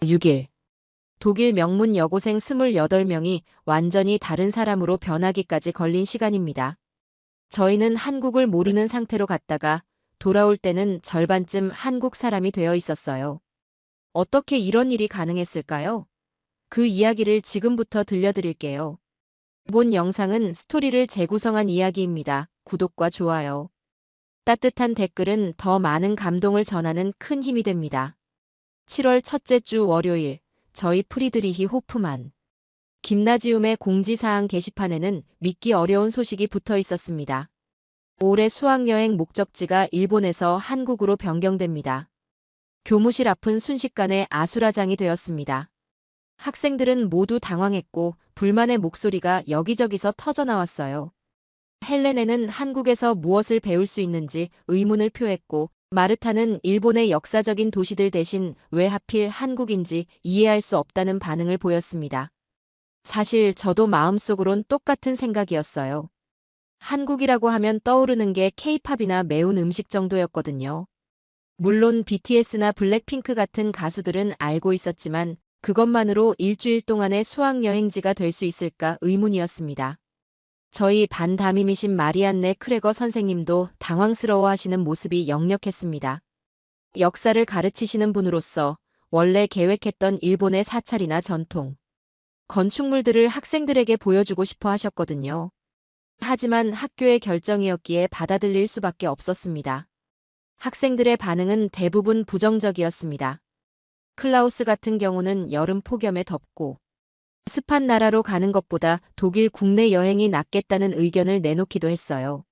6일. 독일 명문 여고생 28명이 완전히 다른 사람으로 변하기까지 걸린 시간입니다. 저희는 한국을 모르는 상태로 갔다가 돌아올 때는 절반쯤 한국 사람이 되어 있었어요. 어떻게 이런 일이 가능했을까요? 그 이야기를 지금부터 들려드릴게요. 본 영상은 스토리를 재구성한 이야기입니다. 구독과 좋아요, 따뜻한 댓글은 더 많은 감동을 전하는 큰 힘이 됩니다. 7월 첫째 주 월요일, 저희 프리드리히 호프만 김나지움의 공지사항 게시판에는 믿기 어려운 소식이 붙어 있었습니다. 올해 수학여행 목적지가 일본에서 한국으로 변경됩니다. 교무실 앞은 순식간에 아수라장이 되었습니다. 학생들은 모두 당황했고 불만의 목소리가 여기저기서 터져나왔어요. 헬레네는 한국에서 무엇을 배울 수 있는지 의문을 표했고 마르타는 일본의 역사적인 도시들 대신 왜 하필 한국인지 이해할 수 없다는 반응을 보였습니다. 사실 저도 마음속으론 똑같은 생각이었어요. 한국이라고 하면 떠오르는 게 케이팝이나 매운 음식 정도였거든요. 물론 BTS나 블랙핑크 같은 가수들은 알고 있었지만 그것만으로 일주일 동안의 수학여행지가 될 수 있을까 의문이었습니다. 저희 반 담임이신 마리안네 크레거 선생님도 당황스러워하시는 모습이 역력했습니다. 역사를 가르치시는 분으로서 원래 계획했던 일본의 사찰이나 전통, 건축물들을 학생들에게 보여주고 싶어 하셨거든요. 하지만 학교의 결정이었기에 받아들일 수밖에 없었습니다. 학생들의 반응은 대부분 부정적이었습니다. 클라우스 같은 경우는 여름 폭염에 덥고 습한 나라로 가는 것보다 독일 국내 여행이 낫겠다는 의견을 내놓기도 했어요.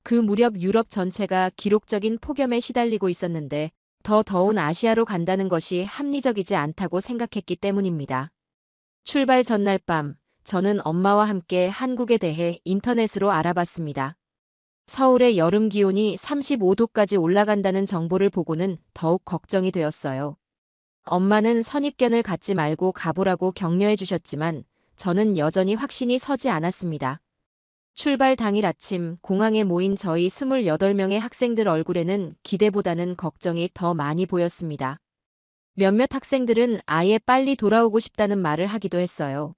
그 무렵 유럽 전체가 기록적인 폭염에 시달리고 있었는데 더 더운 아시아로 간다는 것이 합리적이지 않다고 생각했기 때문입니다. 출발 전날 밤, 저는 엄마와 함께 한국에 대해 인터넷으로 알아봤습니다. 서울의 여름 기온이 35도까지 올라간다는 정보를 보고는 더욱 걱정이 되었어요. 엄마는 선입견을 갖지 말고 가보라고 격려해 주셨지만 저는 여전히 확신이 서지 않았습니다. 출발 당일 아침 공항에 모인 저희 28명의 학생들 얼굴에는 기대보다는 걱정이 더 많이 보였습니다. 몇몇 학생들은 아예 빨리 돌아오고 싶다는 말을 하기도 했어요.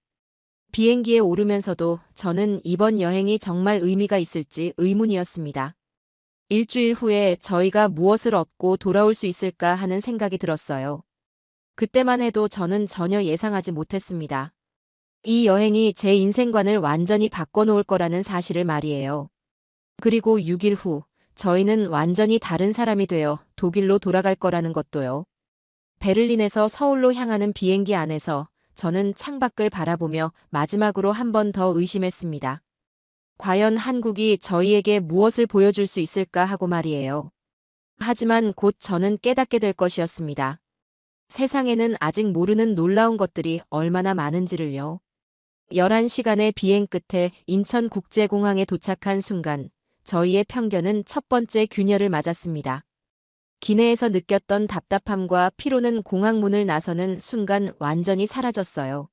비행기에 오르면서도 저는 이번 여행이 정말 의미가 있을지 의문이었습니다. 일주일 후에 저희가 무엇을 얻고 돌아올 수 있을까 하는 생각이 들었어요. 그때만 해도 저는 전혀 예상하지 못했습니다. 이 여행이 제 인생관을 완전히 바꿔놓을 거라는 사실을 말이에요. 그리고 6일 후, 저희는 완전히 다른 사람이 되어 독일로 돌아갈 거라는 것도요. 베를린에서 서울로 향하는 비행기 안에서 저는 창밖을 바라보며 마지막으로 한 번 더 의심했습니다. 과연 한국이 저희에게 무엇을 보여줄 수 있을까 하고 말이에요. 하지만 곧 저는 깨닫게 될 것이었습니다. 세상에는 아직 모르는 놀라운 것들이 얼마나 많은지를요. 11시간의 비행 끝에 인천국제공항에 도착한 순간 저희의 편견은 첫 번째 균열을 맞았습니다. 기내에서 느꼈던 답답함과 피로는 공항 문을 나서는 순간 완전히 사라졌어요.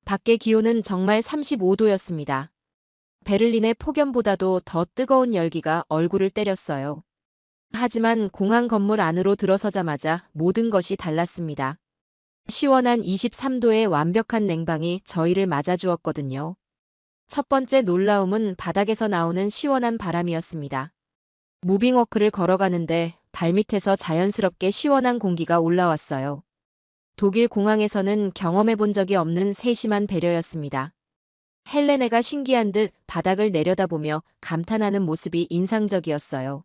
밖의 기온은 정말 35도였습니다. 베를린의 폭염보다도 더 뜨거운 열기가 얼굴을 때렸어요. 하지만 공항 건물 안으로 들어서자마자 모든 것이 달랐습니다. 시원한 23도의 완벽한 냉방이 저희를 맞아주었거든요. 첫 번째 놀라움은 바닥에서 나오는 시원한 바람이었습니다. 무빙워크를 걸어가는데 발밑에서 자연스럽게 시원한 공기가 올라왔어요. 독일 공항에서는 경험해 본 적이 없는 세심한 배려였습니다. 헬레네가 신기한 듯 바닥을 내려다보며 감탄하는 모습이 인상적이었어요.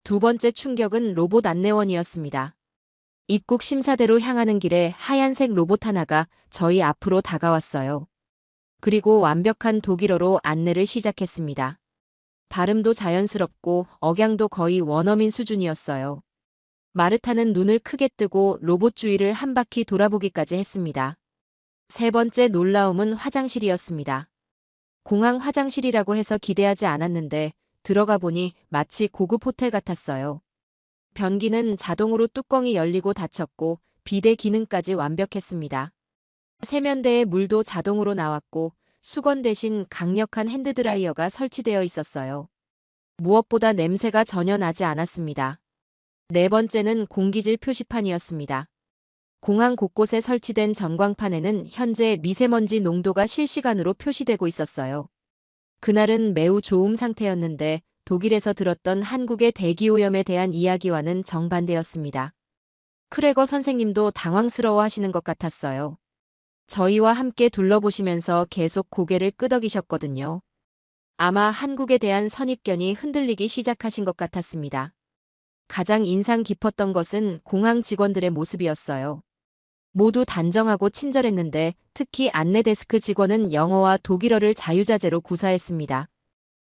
두 번째 충격은 로봇 안내원이었습니다. 입국 심사대로 향하는 길에 하얀색 로봇 하나가 저희 앞으로 다가왔어요. 그리고 완벽한 독일어로 안내를 시작했습니다. 발음도 자연스럽고 억양도 거의 원어민 수준이었어요. 마르타는 눈을 크게 뜨고 로봇 주위를 한 바퀴 돌아보기까지 했습니다. 세 번째 놀라움은 화장실이었습니다. 공항 화장실이라고 해서 기대하지 않았는데 들어가 보니 마치 고급 호텔 같았어요. 변기는 자동으로 뚜껑이 열리고 닫혔고 비데 기능까지 완벽했습니다. 세면대에 물도 자동으로 나왔고 수건 대신 강력한 핸드드라이어가 설치되어 있었어요. 무엇보다 냄새가 전혀 나지 않았습니다. 네 번째는 공기질 표시판이었습니다. 공항 곳곳에 설치된 전광판에는 현재 미세먼지 농도가 실시간으로 표시되고 있었어요. 그날은 매우 좋음 상태였는데 독일에서 들었던 한국의 대기오염에 대한 이야기와는 정반대였습니다. 크레거 선생님도 당황스러워 하시는 것 같았어요. 저희와 함께 둘러보시면서 계속 고개를 끄덕이셨거든요. 아마 한국에 대한 선입견이 흔들리기 시작하신 것 같았습니다. 가장 인상 깊었던 것은 공항 직원들의 모습이었어요. 모두 단정하고 친절했는데 특히 안내 데스크 직원은 영어와 독일어를 자유자재로 구사했습니다.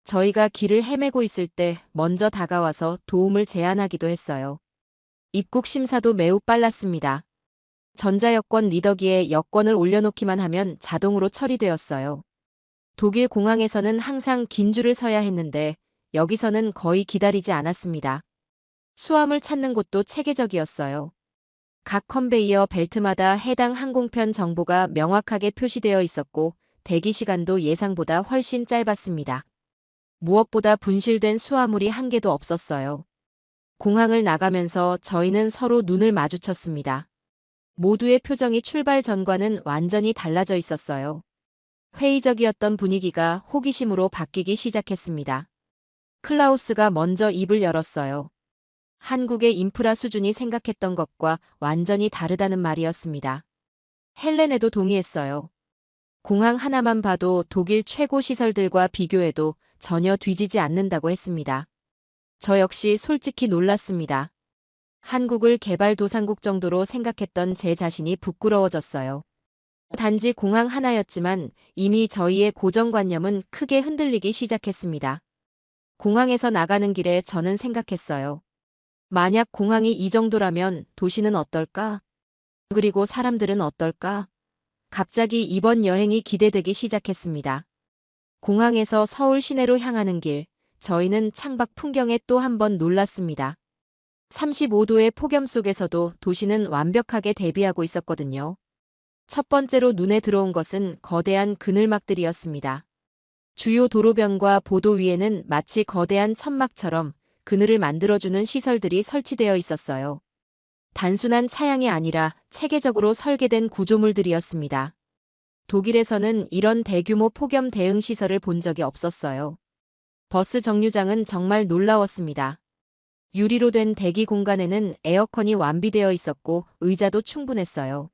저희가 길을 헤매고 있을 때 먼저 다가와서 도움을 제안하기도 했어요. 입국 심사도 매우 빨랐습니다. 전자여권 리더기에 여권을 올려놓기만 하면 자동으로 처리되었어요. 독일 공항에서는 항상 긴 줄을 서야 했는데 여기서는 거의 기다리지 않았습니다. 수화물 찾는 곳도 체계적이었어요. 각 컨베이어 벨트마다 해당 항공편 정보가 명확하게 표시되어 있었고 대기 시간도 예상보다 훨씬 짧았습니다. 무엇보다 분실된 수화물이 한 개도 없었어요. 공항을 나가면서 저희는 서로 눈을 마주쳤습니다. 모두의 표정이 출발 전과는 완전히 달라져 있었어요. 회의적이었던 분위기가 호기심으로 바뀌기 시작했습니다. 클라우스가 먼저 입을 열었어요. 한국의 인프라 수준이 생각했던 것과 완전히 다르다는 말이었습니다. 헬렌에도 동의했어요. 공항 하나만 봐도 독일 최고 시설들과 비교해도 전혀 뒤지지 않는다고 했습니다. 저 역시 솔직히 놀랐습니다. 한국을 개발도상국 정도로 생각했던 제 자신이 부끄러워졌어요. 단지 공항 하나였지만 이미 저희의 고정관념은 크게 흔들리기 시작했습니다. 공항에서 나가는 길에 저는 생각했어요. 만약 공항이 이 정도라면 도시는 어떨까? 그리고 사람들은 어떨까? 갑자기 이번 여행이 기대되기 시작했습니다. 공항에서 서울 시내로 향하는 길, 저희는 창밖 풍경에 또 한 번 놀랐습니다. 35도의 폭염 속에서도 도시는 완벽하게 대비하고 있었거든요. 첫 번째로 눈에 들어온 것은 거대한 그늘막들이었습니다. 주요 도로변과 보도 위에는 마치 거대한 천막처럼 그늘을 만들어주는 시설들이 설치되어 있었어요. 단순한 차양이 아니라 체계적으로 설계된 구조물들이었습니다. 독일에서는 이런 대규모 폭염 대응 시설을 본 적이 없었어요. 버스 정류장은 정말 놀라웠습니다. 유리로 된 대기 공간에는 에어컨이 완비되어 있었고 의자도 충분했어요.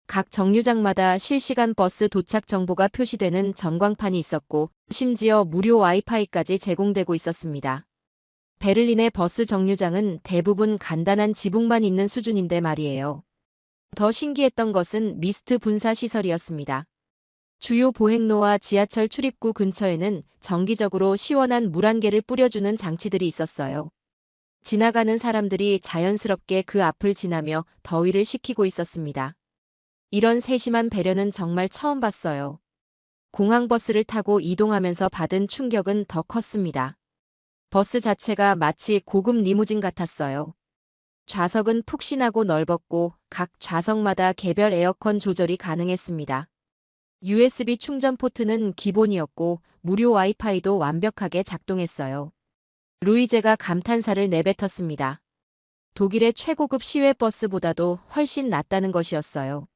각 정류장마다 실시간 버스 도착 정보가 표시되는 전광판이 있었고 심지어 무료 와이파이까지 제공되고 있었습니다. 베를린의 버스 정류장은 대부분 간단한 지붕만 있는 수준인데 말이에요. 더 신기했던 것은 미스트 분사 시설이었습니다. 주요 보행로와 지하철 출입구 근처에는 정기적으로 시원한 물 한 개를 뿌려주는 장치들이 있었어요. 지나가는 사람들이 자연스럽게 그 앞을 지나며 더위를 식히고 있었습니다. 이런 세심한 배려는 정말 처음 봤어요. 공항버스를 타고 이동하면서 받은 충격은 더 컸습니다. 버스 자체가 마치 고급 리무진 같았어요. 좌석은 푹신하고 넓었고 각 좌석마다 개별 에어컨 조절이 가능했습니다. USB 충전 포트는 기본이었고 무료 와이파이도 완벽하게 작동했어요. 루이제가 감탄사를 내뱉었습니다. 독일의 최고급 시외버스보다도 훨씬 낫다는 것이었어요.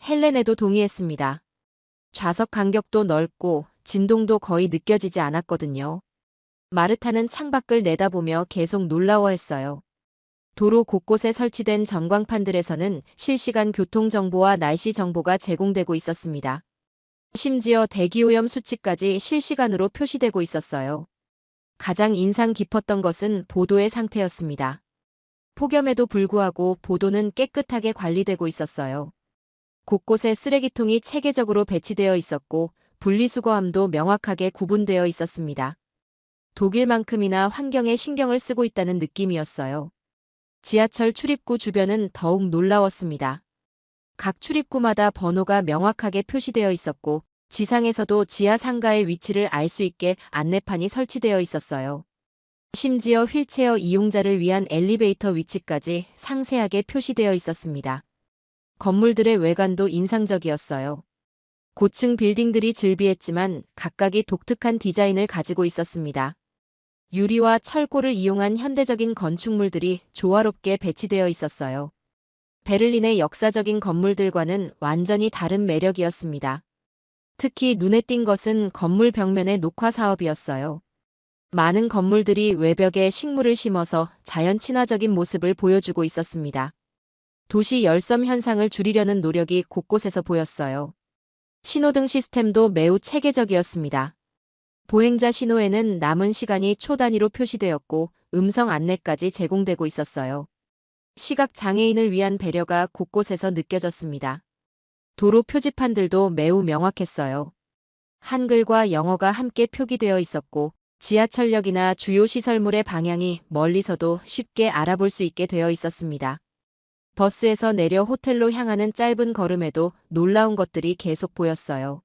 헬렌에도 동의했습니다. 좌석 간격도 넓고 진동도 거의 느껴지지 않았거든요. 마르타는 창밖을 내다보며 계속 놀라워했어요. 도로 곳곳에 설치된 전광판들에서는 실시간 교통정보와 날씨 정보가 제공되고 있었습니다. 심지어 대기오염 수치까지 실시간으로 표시되고 있었어요. 가장 인상 깊었던 것은 보도의 상태였습니다. 폭염에도 불구하고 보도는 깨끗하게 관리되고 있었어요. 곳곳에 쓰레기통이 체계적으로 배치되어 있었고 분리수거함도 명확하게 구분되어 있었습니다. 독일만큼이나 환경에 신경을 쓰고 있다는 느낌이었어요. 지하철 출입구 주변은 더욱 놀라웠습니다. 각 출입구마다 번호가 명확하게 표시되어 있었고 지상에서도 지하 상가의 위치를 알 수 있게 안내판이 설치되어 있었어요. 심지어 휠체어 이용자를 위한 엘리베이터 위치까지 상세하게 표시되어 있었습니다. 건물들의 외관도 인상적이었어요. 고층 빌딩들이 즐비했지만 각각이 독특한 디자인을 가지고 있었습니다. 유리와 철골을 이용한 현대적인 건축물들이 조화롭게 배치되어 있었어요. 베를린의 역사적인 건물들과는 완전히 다른 매력이었습니다. 특히 눈에 띈 것은 건물 벽면의 녹화 사업이었어요. 많은 건물들이 외벽에 식물을 심어서 자연 친화적인 모습을 보여주고 있었습니다. 도시 열섬 현상을 줄이려는 노력이 곳곳에서 보였어요. 신호등 시스템도 매우 체계적이었습니다. 보행자 신호에는 남은 시간이 초 단위로 표시되었고 음성 안내까지 제공되고 있었어요. 시각 장애인을 위한 배려가 곳곳에서 느껴졌습니다. 도로 표지판들도 매우 명확했어요. 한글과 영어가 함께 표기되어 있었고 지하철역이나 주요 시설물의 방향이 멀리서도 쉽게 알아볼 수 있게 되어 있었습니다. 버스에서 내려 호텔로 향하는 짧은 걸음에도 놀라운 것들이 계속 보였어요.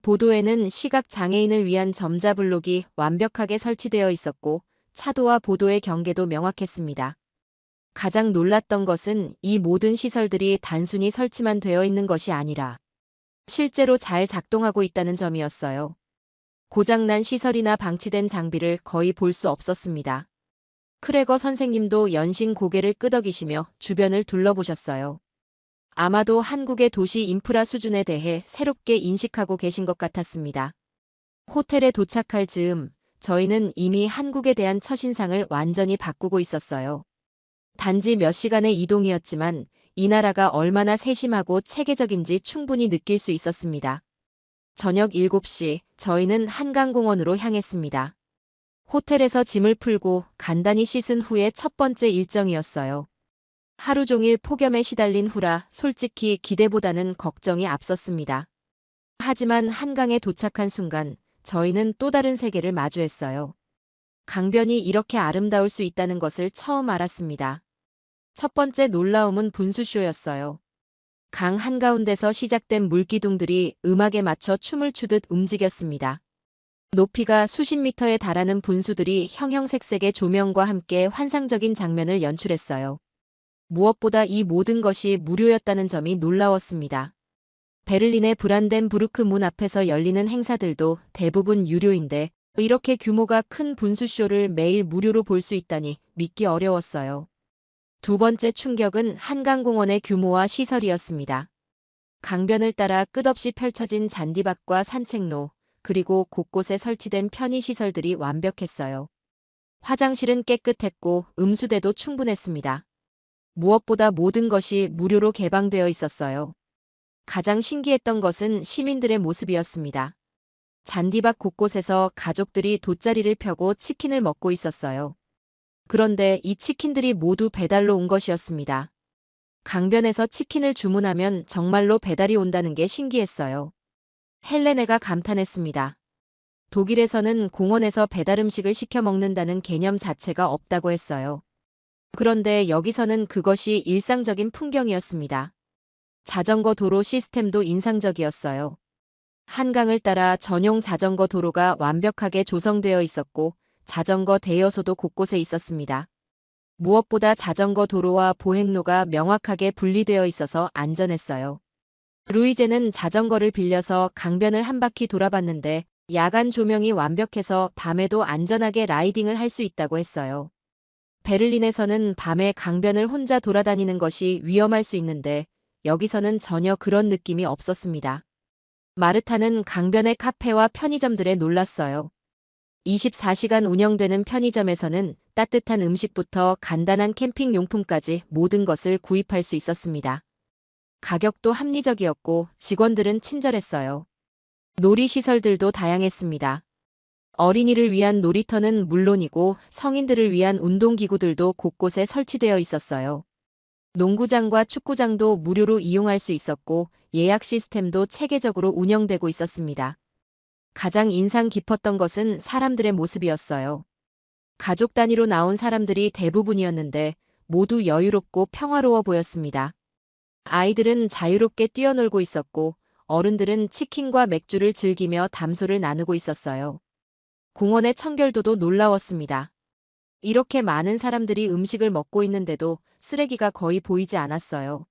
보도에는 시각 장애인을 위한 점자 블록이 완벽하게 설치되어 있었고 차도와 보도의 경계도 명확했습니다. 가장 놀랐던 것은 이 모든 시설들이 단순히 설치만 되어 있는 것이 아니라 실제로 잘 작동하고 있다는 점이었어요. 고장난 시설이나 방치된 장비를 거의 볼 수 없었습니다. 크레거 선생님도 연신 고개를 끄덕이시며 주변을 둘러보셨어요. 아마도 한국의 도시 인프라 수준에 대해 새롭게 인식하고 계신 것 같았습니다. 호텔에 도착할 즈음 저희는 이미 한국에 대한 첫인상을 완전히 바꾸고 있었어요. 단지 몇 시간의 이동이었지만 이 나라가 얼마나 세심하고 체계적인지 충분히 느낄 수 있었습니다. 저녁 7시 저희는 한강공원으로 향했습니다. 호텔에서 짐을 풀고 간단히 씻은 후에 첫 번째 일정이었어요. 하루 종일 폭염에 시달린 후라 솔직히 기대보다는 걱정이 앞섰습니다. 하지만 한강에 도착한 순간 저희는 또 다른 세계를 마주했어요. 강변이 이렇게 아름다울 수 있다는 것을 처음 알았습니다. 첫 번째 놀라움은 분수쇼였어요. 강 한가운데서 시작된 물기둥들이 음악에 맞춰 춤을 추듯 움직였습니다. 높이가 수십 미터에 달하는 분수들이 형형색색의 조명과 함께 환상적인 장면을 연출했어요. 무엇보다 이 모든 것이 무료였다는 점이 놀라웠습니다. 베를린의 브란덴부르크 문 앞에서 열리는 행사들도 대부분 유료인데 이렇게 규모가 큰 분수쇼를 매일 무료로 볼 수 있다니 믿기 어려웠어요. 두 번째 충격은 한강공원의 규모와 시설이었습니다. 강변을 따라 끝없이 펼쳐진 잔디밭과 산책로, 그리고 곳곳에 설치된 편의시설들이 완벽했어요. 화장실은 깨끗했고 음수대도 충분했습니다. 무엇보다 모든 것이 무료로 개방되어 있었어요. 가장 신기했던 것은 시민들의 모습이었습니다. 잔디밭 곳곳에서 가족들이 돗자리를 펴고 치킨을 먹고 있었어요. 그런데 이 치킨들이 모두 배달로 온 것이었습니다. 강변에서 치킨을 주문하면 정말로 배달이 온다는 게 신기했어요. 헬레네가 감탄했습니다. 독일에서는 공원에서 배달 음식을 시켜 먹는다는 개념 자체가 없다고 했어요. 그런데 여기서는 그것이 일상적인 풍경이었습니다. 자전거 도로 시스템도 인상적이었어요. 한강을 따라 전용 자전거 도로가 완벽하게 조성되어 있었고 자전거 대여소도 곳곳에 있었습니다. 무엇보다 자전거 도로와 보행로가 명확하게 분리되어 있어서 안전했어요. 루이제는 자전거를 빌려서 강변을 한 바퀴 돌아봤는데 야간 조명이 완벽해서 밤에도 안전하게 라이딩을 할 수 있다고 했어요. 베를린에서는 밤에 강변을 혼자 돌아다니는 것이 위험할 수 있는데 여기서는 전혀 그런 느낌이 없었습니다. 마르타는 강변의 카페와 편의점들에 놀랐어요. 24시간 운영되는 편의점에서는 따뜻한 음식부터 간단한 캠핑 용품까지 모든 것을 구입할 수 있었습니다. 가격도 합리적이었고 직원들은 친절했어요. 놀이시설들도 다양했습니다. 어린이를 위한 놀이터는 물론이고 성인들을 위한 운동기구들도 곳곳에 설치되어 있었어요. 농구장과 축구장도 무료로 이용할 수 있었고 예약 시스템도 체계적으로 운영되고 있었습니다. 가장 인상 깊었던 것은 사람들의 모습이었어요. 가족 단위로 나온 사람들이 대부분이었는데 모두 여유롭고 평화로워 보였습니다. 아이들은 자유롭게 뛰어놀고 있었고 어른들은 치킨과 맥주를 즐기며 담소를 나누고 있었어요. 공원의 청결도도 놀라웠습니다. 이렇게 많은 사람들이 음식을 먹고 있는데도 쓰레기가 거의 보이지 않았어요.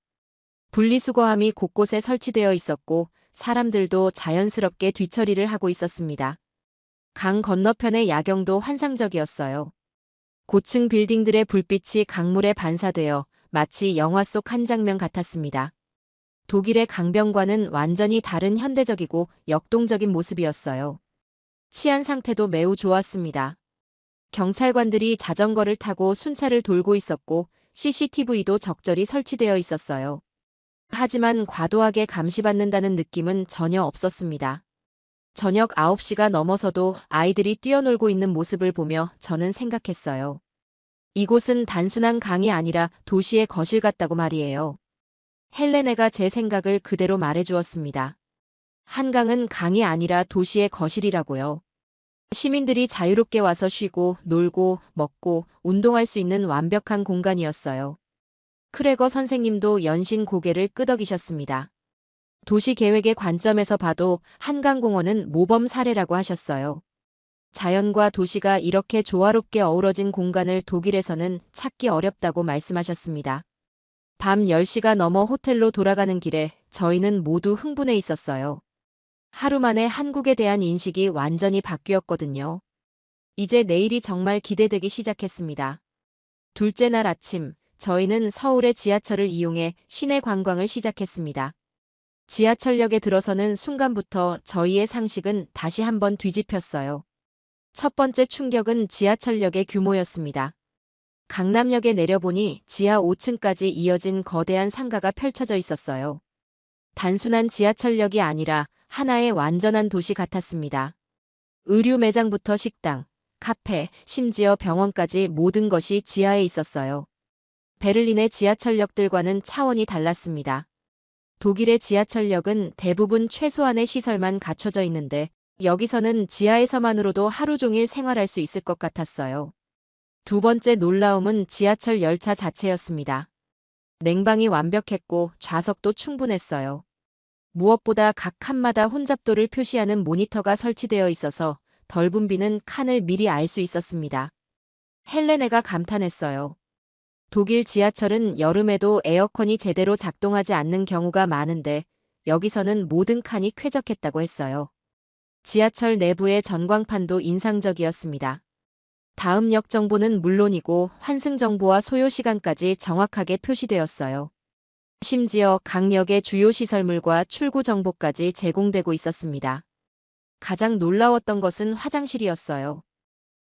분리수거함이 곳곳에 설치되어 있었고 사람들도 자연스럽게 뒤처리를 하고 있었습니다. 강 건너편의 야경도 환상적이었어요. 고층 빌딩들의 불빛이 강물에 반사되어 마치 영화 속 한 장면 같았습니다. 독일의 강변과는 완전히 다른 현대적이고 역동적인 모습이었어요. 치안 상태도 매우 좋았습니다. 경찰관들이 자전거를 타고 순찰을 돌고 있었고 CCTV도 적절히 설치되어 있었어요. 하지만 과도하게 감시받는다는 느낌은 전혀 없었습니다. 저녁 9시가 넘어서도 아이들이 뛰어놀고 있는 모습을 보며 저는 생각했어요. 이곳은 단순한 강이 아니라 도시의 거실 같다고 말이에요. 헬레네가 제 생각을 그대로 말해주었습니다. 한강은 강이 아니라 도시의 거실이라고요. 시민들이 자유롭게 와서 쉬고, 놀고, 먹고, 운동할 수 있는 완벽한 공간이었어요. 크레거 선생님도 연신 고개를 끄덕이셨습니다. 도시 계획의 관점에서 봐도 한강공원은 모범 사례라고 하셨어요. 자연과 도시가 이렇게 조화롭게 어우러진 공간을 독일에서는 찾기 어렵다고 말씀하셨습니다. 밤 10시가 넘어 호텔로 돌아가는 길에 저희는 모두 흥분해 있었어요. 하루 만에 한국에 대한 인식이 완전히 바뀌었거든요. 이제 내일이 정말 기대되기 시작했습니다. 둘째 날 아침, 저희는 서울의 지하철을 이용해 시내 관광을 시작했습니다. 지하철역에 들어서는 순간부터 저희의 상식은 다시 한번 뒤집혔어요. 첫 번째 충격은 지하철역의 규모였습니다. 강남역에 내려보니 지하 5층까지 이어진 거대한 상가가 펼쳐져 있었어요. 단순한 지하철역이 아니라 하나의 완전한 도시 같았습니다. 의류 매장부터 식당, 카페, 심지어 병원까지 모든 것이 지하에 있었어요. 베를린의 지하철역들과는 차원이 달랐습니다. 독일의 지하철역은 대부분 최소한의 시설만 갖춰져 있는데 여기서는 지하에서만으로도 하루 종일 생활할 수 있을 것 같았어요. 두 번째 놀라움은 지하철 열차 자체였습니다. 냉방이 완벽했고 좌석도 충분했어요. 무엇보다 각 칸마다 혼잡도를 표시하는 모니터가 설치되어 있어서 덜분 비는 칸을 미리 알 수 있었습니다. 헬레네가 감탄했어요. 독일 지하철은 여름에도 에어컨이 제대로 작동하지 않는 경우가 많은데 여기서는 모든 칸이 쾌적했다고 했어요. 지하철 내부의 전광판도 인상적이었습니다. 다음 역 정보는 물론이고 환승 정보와 소요 시간까지 정확하게 표시되었어요. 심지어 각 역의 주요 시설물과 출구 정보까지 제공되고 있었습니다. 가장 놀라웠던 것은 화장실이었어요.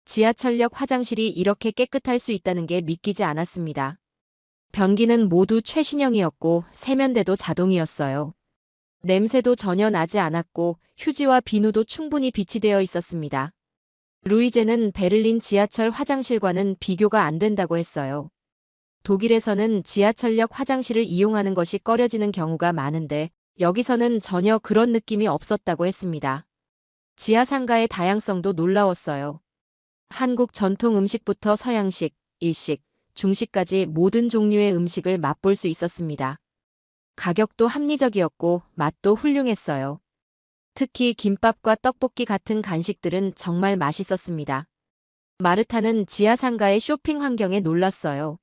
지하철역 화장실이 이렇게 깨끗할 수 있다는 게 믿기지 않았습니다. 변기는 모두 최신형이었고 세면대도 자동이었어요. 냄새도 전혀 나지 않았고 휴지와 비누도 충분히 비치되어 있었습니다. 루이제는 베를린 지하철 화장실과는 비교가 안 된다고 했어요. 독일에서는 지하철역 화장실을 이용하는 것이 꺼려지는 경우가 많은데 여기서는 전혀 그런 느낌이 없었다고 했습니다. 지하 상가의 다양성도 놀라웠어요. 한국 전통 음식부터 서양식, 일식, 중식까지 모든 종류의 음식을 맛볼 수 있었습니다. 가격도 합리적이었고 맛도 훌륭했어요. 특히 김밥과 떡볶이 같은 간식들은 정말 맛있었습니다. 마르타는 지하 상가의 쇼핑 환경에 놀랐어요.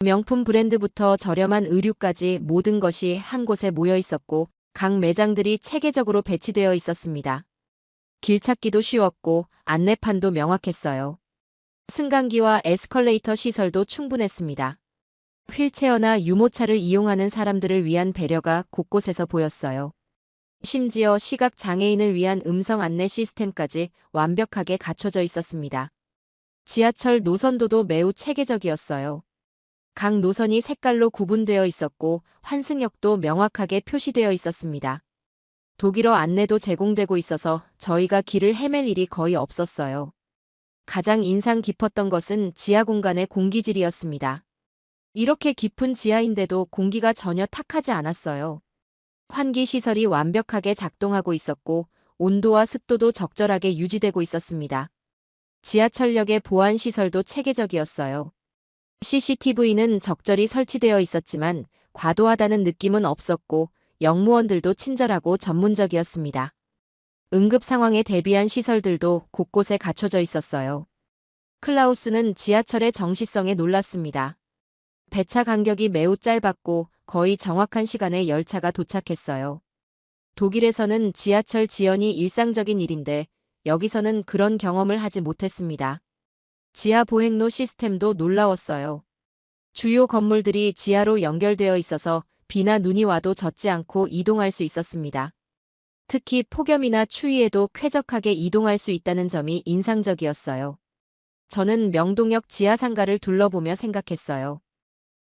명품 브랜드부터 저렴한 의류까지 모든 것이 한 곳에 모여 있었고 각 매장들이 체계적으로 배치되어 있었습니다. 길 찾기도 쉬웠고 안내판도 명확했어요. 승강기와 에스컬레이터 시설도 충분했습니다. 휠체어나 유모차를 이용하는 사람들을 위한 배려가 곳곳에서 보였어요. 심지어 시각 장애인을 위한 음성 안내 시스템까지 완벽하게 갖춰져 있었습니다. 지하철 노선도도 매우 체계적이었어요. 각 노선이 색깔로 구분되어 있었고 환승역도 명확하게 표시되어 있었습니다. 독일어 안내도 제공되고 있어서 저희가 길을 헤맬 일이 거의 없었어요. 가장 인상 깊었던 것은 지하 공간의 공기질이었습니다. 이렇게 깊은 지하인데도 공기가 전혀 탁하지 않았어요. 환기 시설이 완벽하게 작동하고 있었고 온도와 습도도 적절하게 유지되고 있었습니다. 지하철역의 보안 시설도 체계적이었어요. CCTV는 적절히 설치되어 있었지만 과도하다는 느낌은 없었고 역무원들도 친절하고 전문적이었습니다. 응급 상황에 대비한 시설들도 곳곳에 갖춰져 있었어요. 클라우스는 지하철의 정시성에 놀랐습니다. 배차 간격이 매우 짧았고 거의 정확한 시간에 열차가 도착했어요. 독일에서는 지하철 지연이 일상적인 일인데 여기서는 그런 경험을 하지 못했습니다. 지하 보행로 시스템도 놀라웠어요. 주요 건물들이 지하로 연결되어 있어서 비나 눈이 와도 젖지 않고 이동할 수 있었습니다. 특히 폭염이나 추위에도 쾌적하게 이동할 수 있다는 점이 인상적이었어요. 저는 명동역 지하상가를 둘러보며 생각했어요.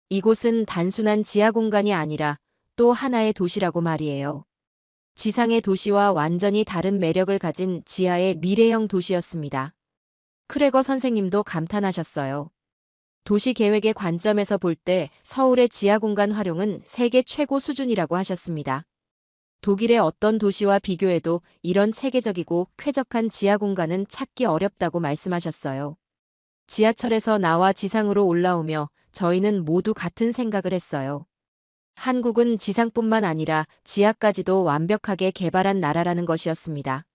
이곳은 단순한 지하 공간이 아니라 또 하나의 도시라고 말이에요. 지상의 도시와 완전히 다른 매력을 가진 지하의 미래형 도시였습니다. 크레거 선생님도 감탄하셨어요. 도시 계획의 관점에서 볼 때 서울의 지하 공간 활용은 세계 최고 수준이라고 하셨습니다. 독일의 어떤 도시와 비교해도 이런 체계적이고 쾌적한 지하 공간은 찾기 어렵다고 말씀하셨어요. 지하철에서 나와 지상으로 올라오며 저희는 모두 같은 생각을 했어요. 한국은 지상뿐만 아니라 지하까지도 완벽하게 개발한 나라라는 것이었습니다.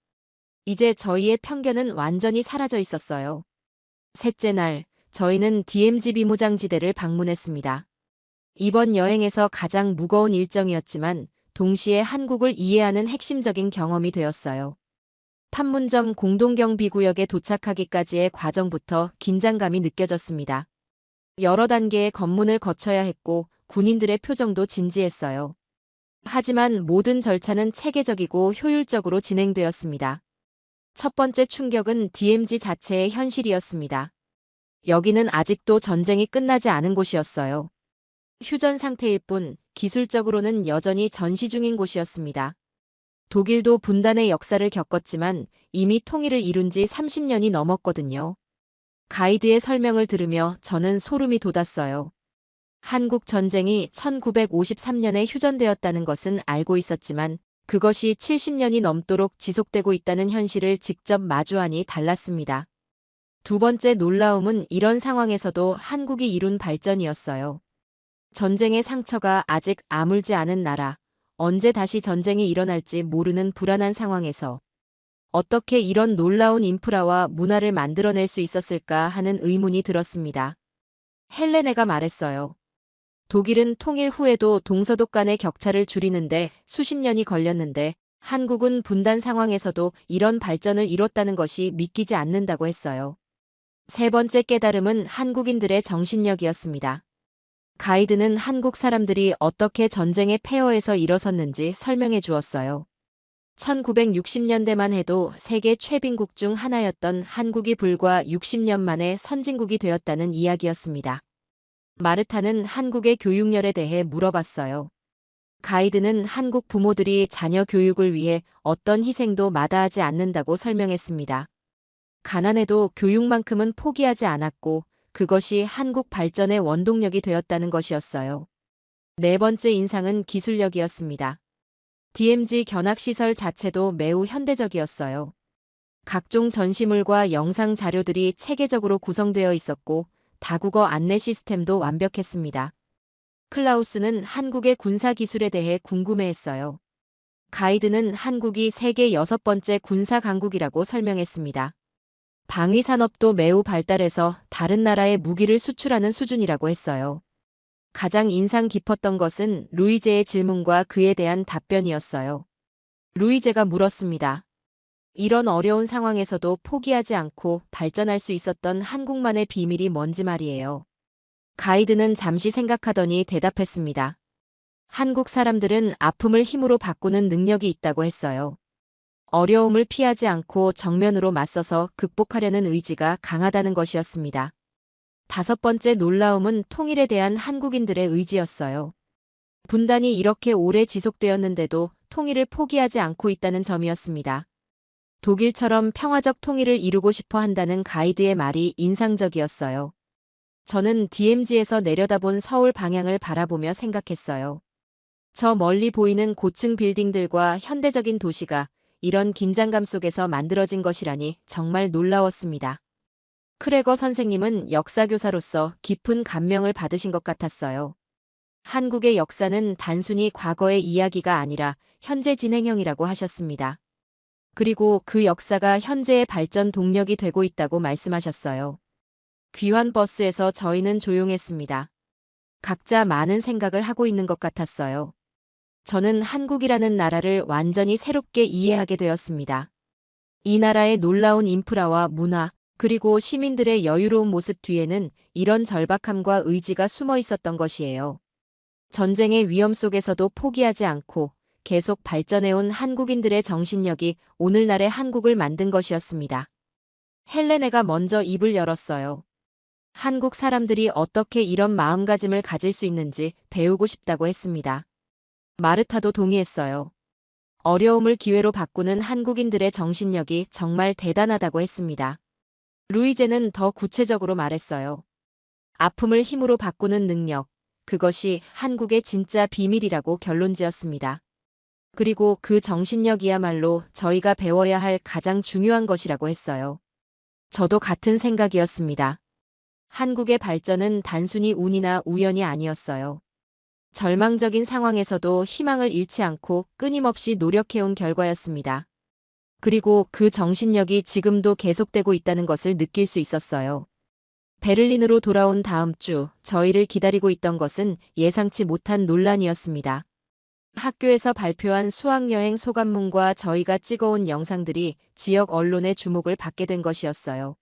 이제 저희의 편견은 완전히 사라져 있었어요. 셋째 날, 저희는 DMZ 비무장지대를 방문했습니다. 이번 여행에서 가장 무거운 일정이었지만 동시에 한국을 이해하는 핵심적인 경험이 되었어요. 판문점 공동경비구역에 도착하기까지의 과정부터 긴장감이 느껴졌습니다. 여러 단계의 검문을 거쳐야 했고 군인들의 표정도 진지했어요. 하지만 모든 절차는 체계적이고 효율적으로 진행되었습니다. 첫 번째 충격은 DMZ 자체의 현실이었습니다. 여기는 아직도 전쟁이 끝나지 않은 곳이었어요. 휴전 상태일 뿐 기술적으로는 여전히 전시 중인 곳이었습니다. 독일도 분단의 역사를 겪었지만 이미 통일을 이룬 지 30년이 넘었거든요. 가이드의 설명을 들으며 저는 소름이 돋았어요. 한국 전쟁이 1953년에 휴전되었다는 것은 알고 있었지만 그것이 70년이 넘도록 지속되고 있다는 현실을 직접 마주하니 달랐습니다. 두 번째 놀라움은 이런 상황에서도 한국이 이룬 발전이었어요. 전쟁의 상처가 아직 아물지 않은 나라, 언제 다시 전쟁이 일어날지 모르는 불안한 상황에서 어떻게 이런 놀라운 인프라와 문화를 만들어낼 수 있었을까 하는 의문이 들었습니다. 헬레네가 말했어요. 독일은 통일 후에도 동서독 간의 격차를 줄이는데 수십 년이 걸렸는데 한국은 분단 상황에서도 이런 발전을 이뤘다는 것이 믿기지 않는다고 했어요. 세 번째 깨달음은 한국인들의 정신력이었습니다. 가이드는 한국 사람들이 어떻게 전쟁의 폐허에서 일어섰는지 설명해 주었어요. 1960년대만 해도 세계 최빈국 중 하나였던 한국이 불과 60년 만에 선진국이 되었다는 이야기였습니다. 마르타는 한국의 교육열에 대해 물어봤어요. 가이드는 한국 부모들이 자녀 교육을 위해 어떤 희생도 마다하지 않는다고 설명했습니다. 가난해도 교육만큼은 포기하지 않았고 그것이 한국 발전의 원동력이 되었다는 것이었어요. 네 번째 인상은 기술력이었습니다. DMZ 견학시설 자체도 매우 현대적이었어요. 각종 전시물과 영상 자료들이 체계적으로 구성되어 있었고 다국어 안내 시스템도 완벽했습니다. 클라우스는 한국의 군사기술에 대해 궁금해했어요. 가이드는 한국이 세계 6번째 군사 강국이라고 설명했습니다. 방위산업도 매우 발달해서 다른 나라에 무기를 수출하는 수준이라고 했어요. 가장 인상 깊었던 것은 루이제의 질문과 그에 대한 답변이었어요. 루이제가 물었습니다. 이런 어려운 상황에서도 포기하지 않고 발전할 수 있었던 한국만의 비밀이 뭔지 말이에요. 가이드는 잠시 생각하더니 대답했습니다. 한국 사람들은 아픔을 힘으로 바꾸는 능력이 있다고 했어요. 어려움을 피하지 않고 정면으로 맞서서 극복하려는 의지가 강하다는 것이었습니다. 다섯 번째 놀라움은 통일에 대한 한국인들의 의지였어요. 분단이 이렇게 오래 지속되었는데도 통일을 포기하지 않고 있다는 점이었습니다. 독일처럼 평화적 통일을 이루고 싶어 한다는 가이드의 말이 인상적이었어요. 저는 DMZ에서 내려다본 서울 방향을 바라보며 생각했어요. 저 멀리 보이는 고층 빌딩들과 현대적인 도시가 이런 긴장감 속에서 만들어진 것이라니 정말 놀라웠습니다. 크레거 선생님은 역사교사로서 깊은 감명을 받으신 것 같았어요. 한국의 역사는 단순히 과거의 이야기가 아니라 현재 진행형이라고 하셨습니다. 그리고 그 역사가 현재의 발전 동력이 되고 있다고 말씀하셨어요. 귀환 버스에서 저희는 조용했습니다. 각자 많은 생각을 하고 있는 것 같았어요. 저는 한국이라는 나라를 완전히 새롭게 이해하게 되었습니다. 이 나라의 놀라운 인프라와 문화, 그리고 시민들의 여유로운 모습 뒤에는 이런 절박함과 의지가 숨어 있었던 것이에요. 전쟁의 위험 속에서도 포기하지 않고 계속 발전해온 한국인들의 정신력이 오늘날의 한국을 만든 것이었습니다. 헬레네가 먼저 입을 열었어요. 한국 사람들이 어떻게 이런 마음가짐을 가질 수 있는지 배우고 싶다고 했습니다. 마르타도 동의했어요. 어려움을 기회로 바꾸는 한국인들의 정신력이 정말 대단하다고 했습니다. 루이제는 더 구체적으로 말했어요. 아픔을 힘으로 바꾸는 능력, 그것이 한국의 진짜 비밀이라고 결론지었습니다. 그리고 그 정신력이야말로 저희가 배워야 할 가장 중요한 것이라고 했어요. 저도 같은 생각이었습니다. 한국의 발전은 단순히 운이나 우연이 아니었어요. 절망적인 상황에서도 희망을 잃지 않고 끊임없이 노력해온 결과였습니다. 그리고 그 정신력이 지금도 계속되고 있다는 것을 느낄 수 있었어요. 베를린으로 돌아온 다음 주 저희를 기다리고 있던 것은 예상치 못한 논란이었습니다. 학교에서 발표한 수학여행 소감문과 저희가 찍어온 영상들이 지역 언론의 주목을 받게 된 것이었어요.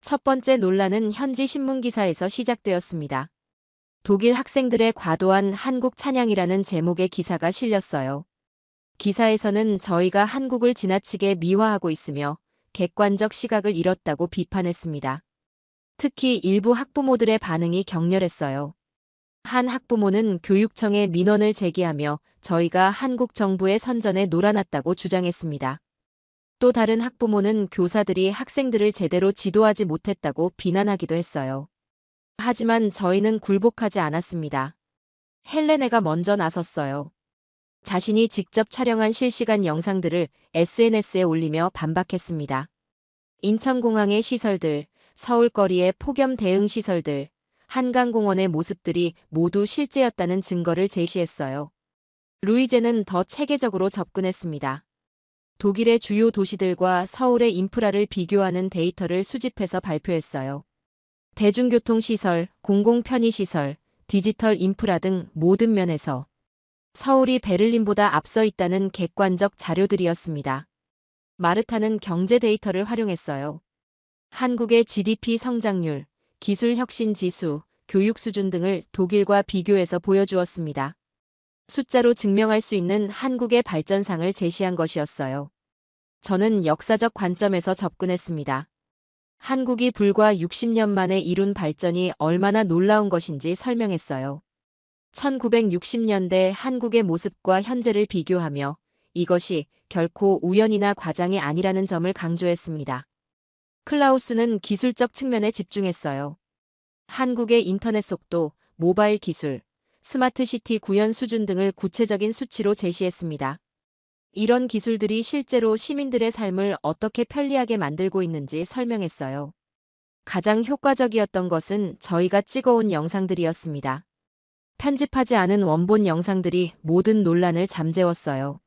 첫 번째 논란은 현지 신문 기사에서 시작되었습니다. 독일 학생들의 과도한 한국 찬양이라는 제목의 기사가 실렸어요. 기사에서는 저희가 한국을 지나치게 미화하고 있으며 객관적 시각을 잃었다고 비판했습니다. 특히 일부 학부모들의 반응이 격렬했어요. 한 학부모는 교육청에 민원을 제기하며 저희가 한국 정부의 선전에 놀아났다고 주장했습니다. 또 다른 학부모는 교사들이 학생들을 제대로 지도하지 못했다고 비난하기도 했어요. 하지만 저희는 굴복하지 않았습니다. 헬레네가 먼저 나섰어요. 자신이 직접 촬영한 실시간 영상들을 SNS에 올리며 반박했습니다. 인천공항의 시설들, 서울거리의 폭염 대응 시설들, 한강공원의 모습들이 모두 실제였다는 증거를 제시했어요. 루이제는 더 체계적으로 접근했습니다. 독일의 주요 도시들과 서울의 인프라를 비교하는 데이터를 수집해서 발표했어요. 대중교통시설, 공공편의시설, 디지털 인프라 등 모든 면에서 서울이 베를린보다 앞서 있다는 객관적 자료들이었습니다. 마르타는 경제 데이터를 활용했어요. 한국의 GDP 성장률, 기술 혁신 지수, 교육 수준 등을 독일과 비교해서 보여주었습니다. 숫자로 증명할 수 있는 한국의 발전상을 제시한 것이었어요. 저는 역사적 관점에서 접근했습니다. 한국이 불과 60년 만에 이룬 발전이 얼마나 놀라운 것인지 설명했어요. 1960년대 한국의 모습과 현재를 비교하며 이것이 결코 우연이나 과장이 아니라는 점을 강조했습니다. 클라우스는 기술적 측면에 집중했어요. 한국의 인터넷 속도, 모바일 기술, 스마트시티 구현 수준 등을 구체적인 수치로 제시했습니다. 이런 기술들이 실제로 시민들의 삶을 어떻게 편리하게 만들고 있는지 설명했어요. 가장 효과적이었던 것은 저희가 찍어온 영상들이었습니다. 편집하지 않은 원본 영상들이 모든 논란을 잠재웠어요.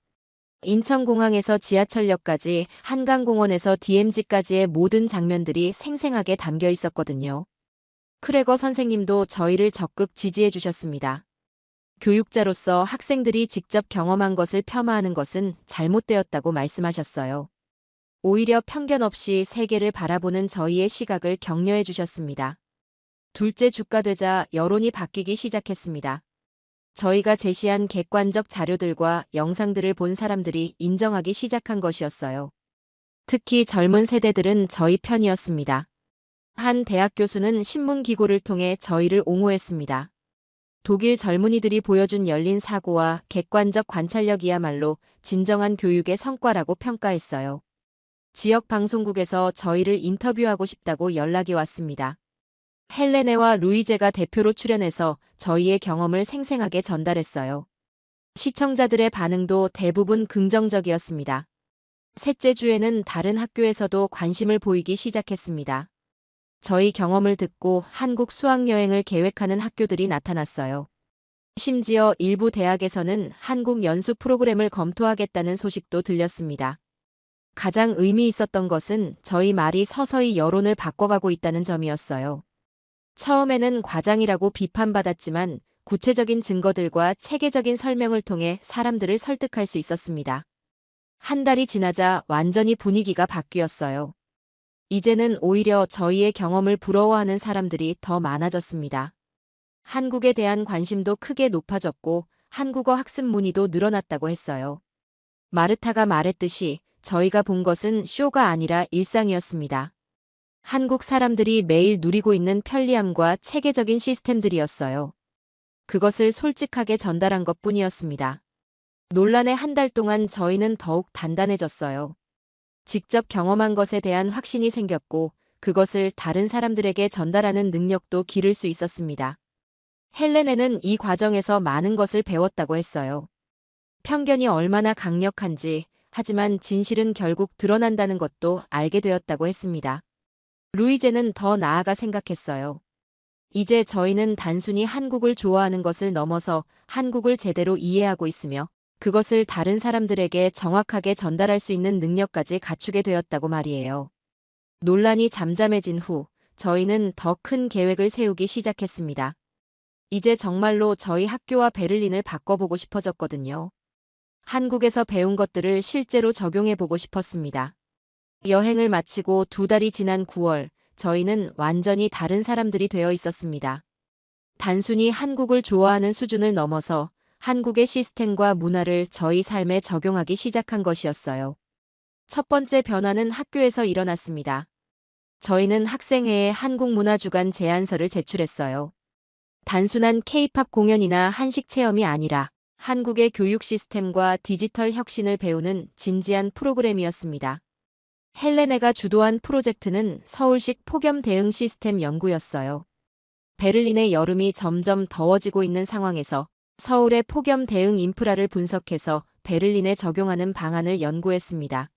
인천공항에서 지하철역까지 한강공원에서 DMZ까지의 모든 장면들이 생생하게 담겨 있었거든요. 크레거 선생님도 저희를 적극 지지해 주셨습니다. 교육자로서 학생들이 직접 경험한 것을 폄하하는 것은 잘못되었다고 말씀하셨어요. 오히려 편견 없이 세계를 바라보는 저희의 시각을 격려해 주셨습니다. 둘째 주가 되자 여론이 바뀌기 시작했습니다. 저희가 제시한 객관적 자료들과 영상들을 본 사람들이 인정하기 시작한 것이었어요. 특히 젊은 세대들은 저희 편이었습니다. 한 대학 교수는 신문기고를 통해 저희를 옹호했습니다. 독일 젊은이들이 보여준 열린 사고와 객관적 관찰력이야말로 진정한 교육의 성과라고 평가했어요. 지역 방송국에서 저희를 인터뷰하고 싶다고 연락이 왔습니다. 헬레네와 루이제가 대표로 출연해서 저희의 경험을 생생하게 전달했어요. 시청자들의 반응도 대부분 긍정적이었습니다. 셋째 주에는 다른 학교에서도 관심을 보이기 시작했습니다. 저희 경험을 듣고 한국 수학여행을 계획하는 학교들이 나타났어요. 심지어 일부 대학에서는 한국 연수 프로그램을 검토하겠다는 소식도 들렸습니다. 가장 의미 있었던 것은 저희 말이 서서히 여론을 바꿔가고 있다는 점이었어요. 처음에는 과장이라고 비판받았지만 구체적인 증거들과 체계적인 설명을 통해 사람들을 설득할 수 있었습니다. 한 달이 지나자 완전히 분위기가 바뀌었어요. 이제는 오히려 저희의 경험을 부러워하는 사람들이 더 많아졌습니다. 한국에 대한 관심도 크게 높아졌고 한국어 학습 문의도 늘어났다고 했어요. 마르타가 말했듯이 저희가 본 것은 쇼가 아니라 일상이었습니다. 한국 사람들이 매일 누리고 있는 편리함과 체계적인 시스템들이었어요. 그것을 솔직하게 전달한 것뿐이었습니다. 논란의 한 달 동안 저희는 더욱 단단해졌어요. 직접 경험한 것에 대한 확신이 생겼고 그것을 다른 사람들에게 전달하는 능력도 기를 수 있었습니다. 헬레네는 이 과정에서 많은 것을 배웠다고 했어요. 편견이 얼마나 강력한지, 하지만 진실은 결국 드러난다는 것도 알게 되었다고 했습니다. 루이제는 더 나아가 생각했어요. 이제 저희는 단순히 한국을 좋아하는 것을 넘어서 한국을 제대로 이해하고 있으며 그것을 다른 사람들에게 정확하게 전달할 수 있는 능력까지 갖추게 되었다고 말이에요. 논란이 잠잠해진 후 저희는 더 큰 계획을 세우기 시작했습니다. 이제 정말로 저희 학교와 베를린을 바꿔보고 싶어졌거든요. 한국에서 배운 것들을 실제로 적용해보고 싶었습니다. 여행을 마치고 2달이 지난 9월, 저희는 완전히 다른 사람들이 되어 있었습니다. 단순히 한국을 좋아하는 수준을 넘어서 한국의 시스템과 문화를 저희 삶에 적용하기 시작한 것이었어요. 첫 번째 변화는 학교에서 일어났습니다. 저희는 학생회에 한국문화주간 제안서를 제출했어요. 단순한 K-팝 공연이나 한식 체험이 아니라 한국의 교육 시스템과 디지털 혁신을 배우는 진지한 프로그램이었습니다. 헬레네가 주도한 프로젝트는 서울식 폭염 대응 시스템 연구였어요. 베를린의 여름이 점점 더워지고 있는 상황에서 서울의 폭염 대응 인프라를 분석해서 베를린에 적용하는 방안을 연구했습니다.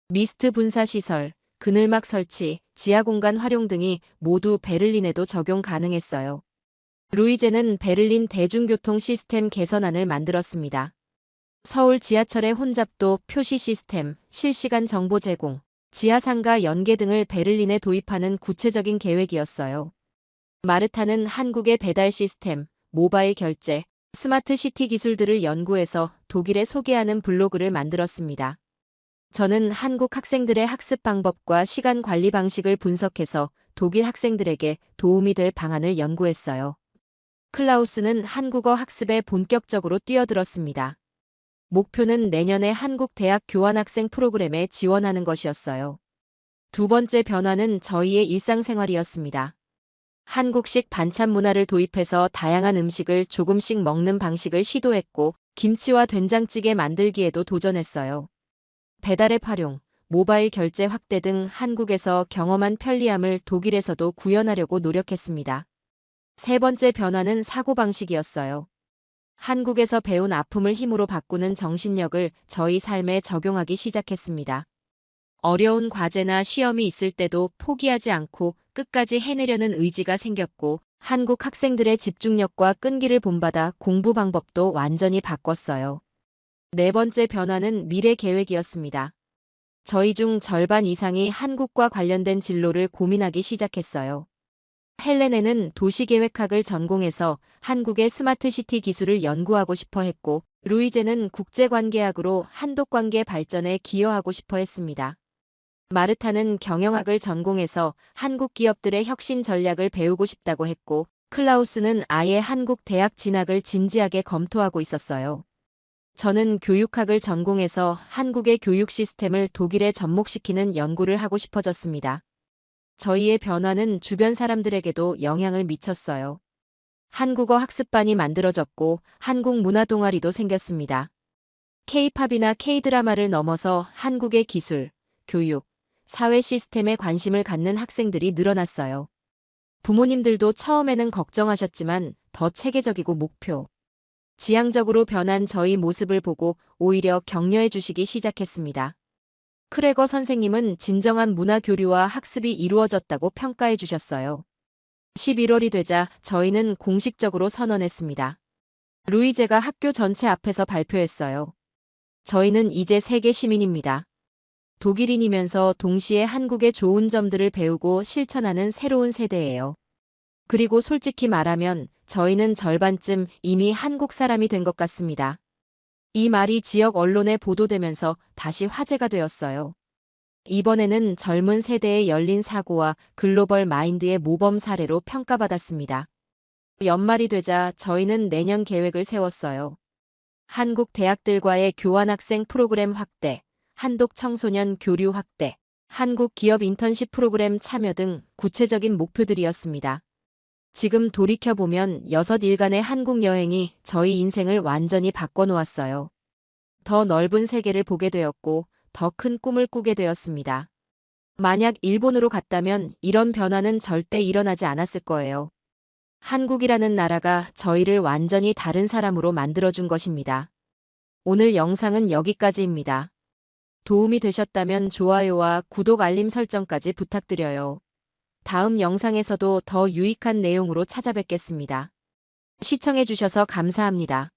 미스트 분사 시설, 그늘막 설치, 지하 공간 활용 등이 모두 베를린에도 적용 가능했어요. 루이제는 베를린 대중교통 시스템 개선안을 만들었습니다. 서울 지하철의 혼잡도 표시 시스템, 실시간 정보 제공, 지하상가 연계 등을 베를린에 도입하는 구체적인 계획이었어요. 마르타는 한국의 배달 시스템, 모바일 결제, 스마트 시티 기술들을 연구해서 독일에 소개하는 블로그를 만들었습니다. 저는 한국 학생들의 학습 방법과 시간 관리 방식을 분석해서 독일 학생들에게 도움이 될 방안을 연구했어요. 클라우스는 한국어 학습에 본격적으로 뛰어들었습니다. 목표는 내년에 한국 대학 교환학생 프로그램에 지원하는 것이었어요. 두 번째 변화는 저희의 일상생활이었습니다. 한국식 반찬 문화를 도입해서 다양한 음식을 조금씩 먹는 방식을 시도했고 김치와 된장찌개 만들기에도 도전했어요. 배달앱 활용, 모바일 결제 확대 등 한국에서 경험한 편리함을 독일에서도 구현하려고 노력했습니다. 세 번째 변화는 사고방식이었어요. 한국에서 배운 아픔을 힘으로 바꾸는 정신력을 저희 삶에 적용하기 시작했습니다. 어려운 과제나 시험이 있을 때도 포기하지 않고 끝까지 해내려는 의지가 생겼고 한국 학생들의 집중력과 끈기를 본받아 공부 방법도 완전히 바꿨어요. 네 번째 변화는 미래 계획이었습니다. 저희 중 절반 이상이 한국과 관련된 진로를 고민하기 시작했어요. 헬레네는 도시계획학을 전공해서 한국의 스마트시티 기술을 연구하고 싶어 했고, 루이제는 국제관계학으로 한독관계 발전에 기여하고 싶어 했습니다. 마르타는 경영학을 전공해서 한국 기업들의 혁신 전략을 배우고 싶다고 했고, 클라우스는 아예 한국 대학 진학을 진지하게 검토하고 있었어요. 저는 교육학을 전공해서 한국의 교육 시스템을 독일에 접목시키는 연구를 하고 싶어졌습니다. 저희의 변화는 주변 사람들에게도 영향을 미쳤어요. 한국어 학습반이 만들어졌고 한국 문화 동아리도 생겼습니다. K-팝이나 K-드라마를 넘어서 한국의 기술, 교육, 사회 시스템에 관심을 갖는 학생들이 늘어났어요. 부모님들도 처음에는 걱정하셨지만 더 체계적이고 지향적으로 변한 저희 모습을 보고 오히려 격려해 주시기 시작했습니다. 크레거 선생님은 진정한 문화 교류와 학습이 이루어졌다고 평가해 주셨어요. 11월이 되자 저희는 공식적으로 선언했습니다. 루이제가 학교 전체 앞에서 발표했어요. 저희는 이제 세계 시민입니다. 독일인이면서 동시에 한국의 좋은 점들을 배우고 실천하는 새로운 세대예요. 그리고 솔직히 말하면 저희는 절반쯤 이미 한국 사람이 된 것 같습니다. 이 말이 지역 언론에 보도되면서 다시 화제가 되었어요. 이번에는 젊은 세대의 열린 사고와 글로벌 마인드의 모범 사례로 평가받았습니다. 연말이 되자 저희는 내년 계획을 세웠어요. 한국 대학들과의 교환학생 프로그램 확대, 한독 청소년 교류 확대, 한국 기업 인턴십 프로그램 참여 등 구체적인 목표들이었습니다. 지금 돌이켜보면 6일간의 한국 여행이 저희 인생을 완전히 바꿔놓았어요. 더 넓은 세계를 보게 되었고 더 큰 꿈을 꾸게 되었습니다. 만약 일본으로 갔다면 이런 변화는 절대 일어나지 않았을 거예요. 한국이라는 나라가 저희를 완전히 다른 사람으로 만들어준 것입니다. 오늘 영상은 여기까지입니다. 도움이 되셨다면 좋아요와 구독 알림 설정까지 부탁드려요. 다음 영상에서도 더 유익한 내용으로 찾아뵙겠습니다. 시청해주셔서 감사합니다.